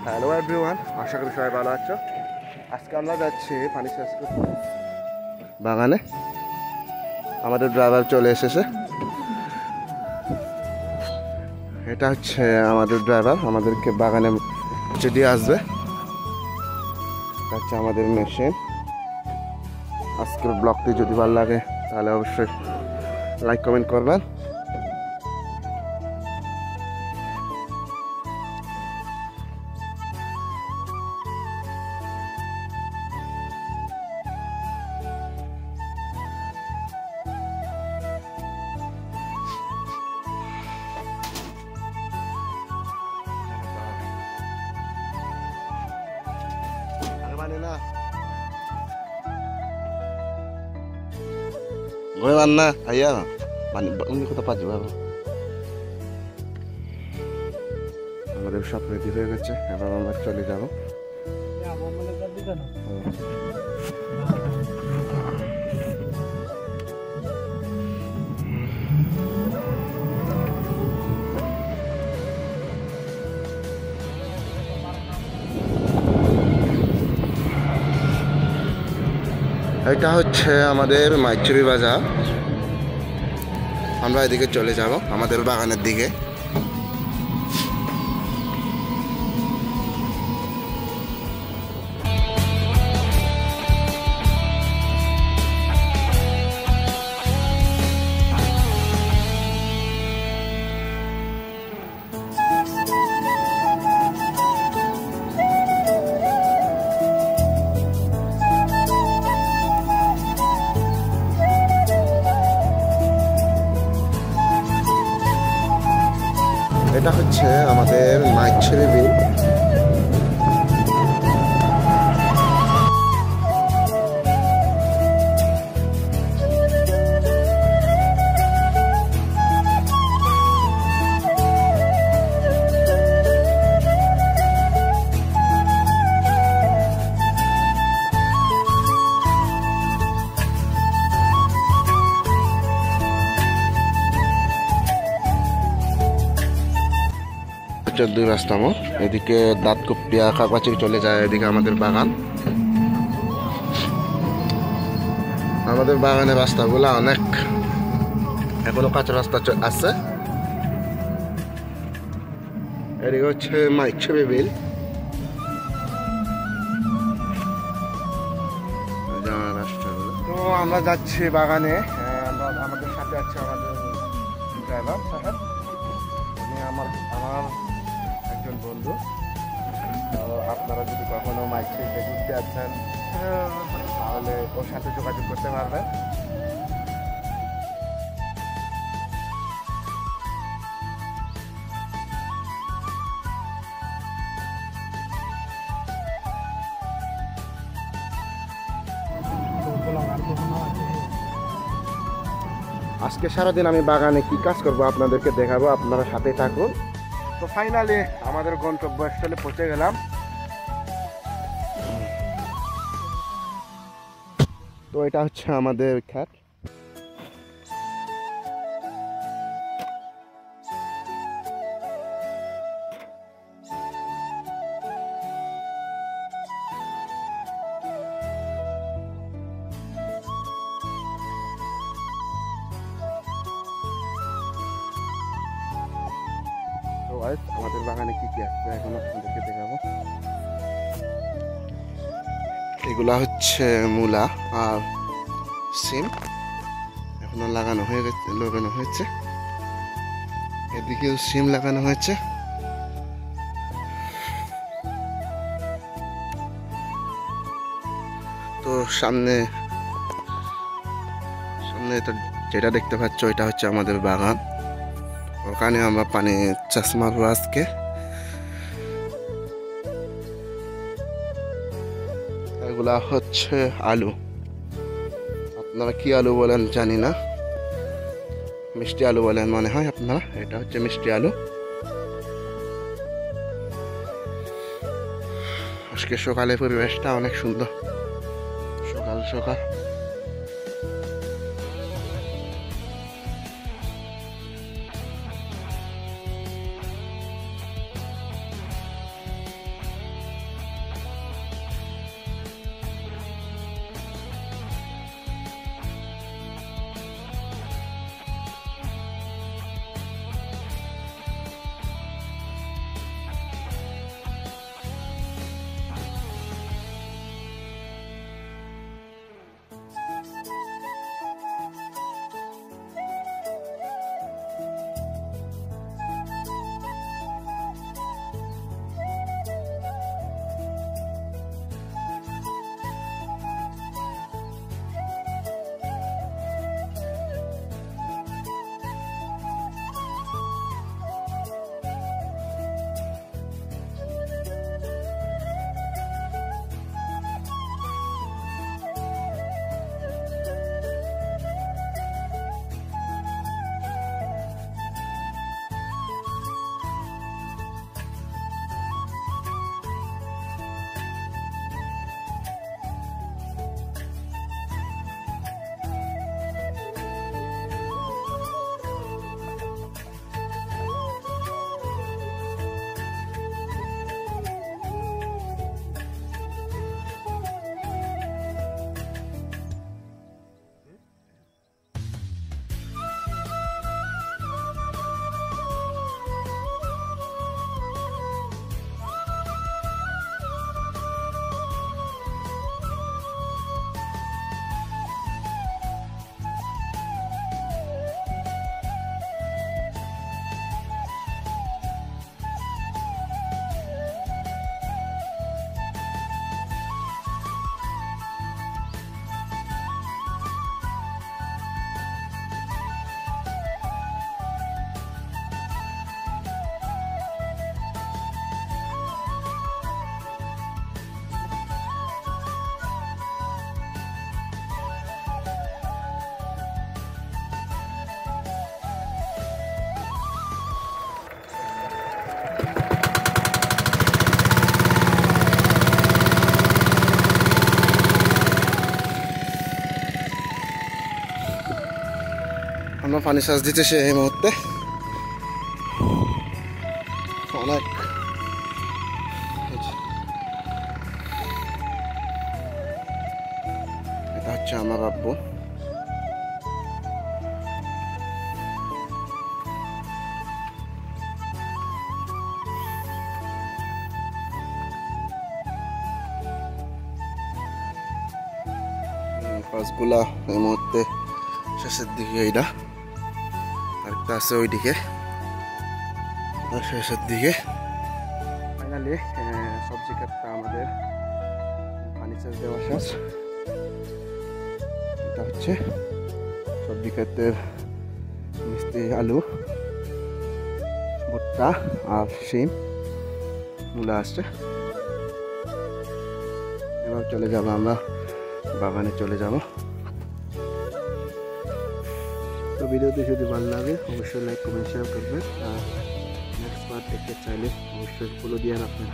Hello everyone, আশা করি সবাই ভালো আছো। আজকে আমরা যাচ্ছি পানি শেষ করতে বাগানে। আমাদের ড্রাইভার চলে এসেছে। এটা হচ্ছে আমাদের ড্রাইভার, আমাদেরকে বাগানে দিয়ে আসবে। এটা হচ্ছে আমাদের মেশিন। আজকের ব্লগটি যদি ভালো লাগে তাহলে অবশ্যই লাইক কমেন্ট করবেন। না gue mana ayah ini kota পাঁচ বাবা আমাদের সব রেডি হয়ে গেছে, এবার আমরা চলে যাব। এটা হচ্ছে আমাদের মাইচুরি বাজার। আমরা এদিকে চলে যাব আমাদের বাগানের দিকে। এটা হচ্ছে আমাদের মাইচুরি বিল। দুই রাস্তা মোড়, এদিকে দাঁতকুপিয়া কাকাচি চলে যায়, এদিকে আমাদের বাগান। আমাদের বাগানের রাস্তাগুলো অনেক এখনো কাঁচা রাস্তা আছে। এদিকে হচ্ছে মাইচুরি বিল। তো আমরা যাচ্ছি বাগানে। আমাদের সাথে আছে আমাদের ড্রাইভার সাহেব, আমার একজন বন্ধু। তো আপনারা যদি কখনো মাইচুরিতে ঘুরতে আসছেন তাহলে ওর সাথে যোগাযোগ করতে পারবেন। আজকে সারাদিন আমি বাগানে কি কাজ করব আপনাদেরকে দেখাবো, আপনারা সাথে থাকুন। তো ফাইনালি আমাদের গন্তব্যস্থলে পৌঁছে গেলাম। তো এটা হচ্ছে আমাদের ক্ষেত। আমাদের বাগানে কি কি আছে এখন আপনাদেরকে দেখাবো। এগুলা হচ্ছে মূলা আর সিম, এখনো লাগানো হয়েছে। এদিকেও সিম লাগানো হয়েছে। তো সামনে যেটা দেখতে পাচ্ছ এটা হচ্ছে আমাদের বাগান। ওখানে আমরা পানি চাষ মারবো আজকে। এগুলা হচ্ছে আলু, আপনারা কি আলু বলেন জানি না, মিষ্টি আলু বলেন মনে হয় আপনারা। এটা হচ্ছে মিষ্টি আলু। আজকে সকালে পরিবেশটা অনেক সুন্দর, সকাল সকাল। পানি সেচ দিতেছে এই মুহূর্তে। অনেক এটা হচ্ছে আমার আব্বু। গাছগুলা এই মুহূর্তে শেষের দিকে, এইটা আরেকটা আছে ওইদিকে শেষের দিকে। ফাইনালি সবজি ক্ষেতটা আমাদের পানি সেচ দেওয়া শেষ। এটা হচ্ছে সবজি ক্ষেতের মিষ্টি আলু, ভুট্টা আর শিম, মূলা আসছে। এবার চলে যাবো আমরা বাগানে চলে যাব। তো ভিডিওটি যদি ভালো লাগে অবশ্যই লাইক কমেন্ট শেয়ার করবেন। আর নেক্সট পার্ট দেখতে চাইলে অবশ্যই ফলো দিয়ে রাখবেন।